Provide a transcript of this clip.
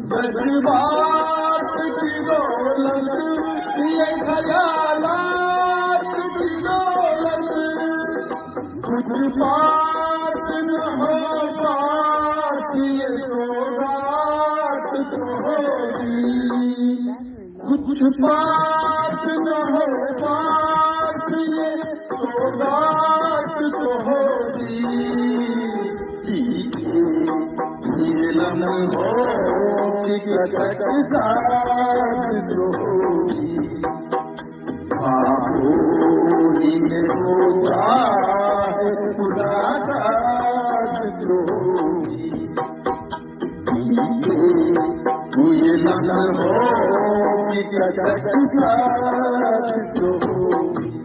जज्बात की दौलत ये ख्यालात की दौलत कुछ पास न हो पास ये सौगात तो होगी कुछ पास न हो पास ये सौगात तो होगी ये लम्हों की कटक साथ जो होगी आँखों में हो जाए मुलाकात जो होगी ये लम्हों की कटक साथ जो होगी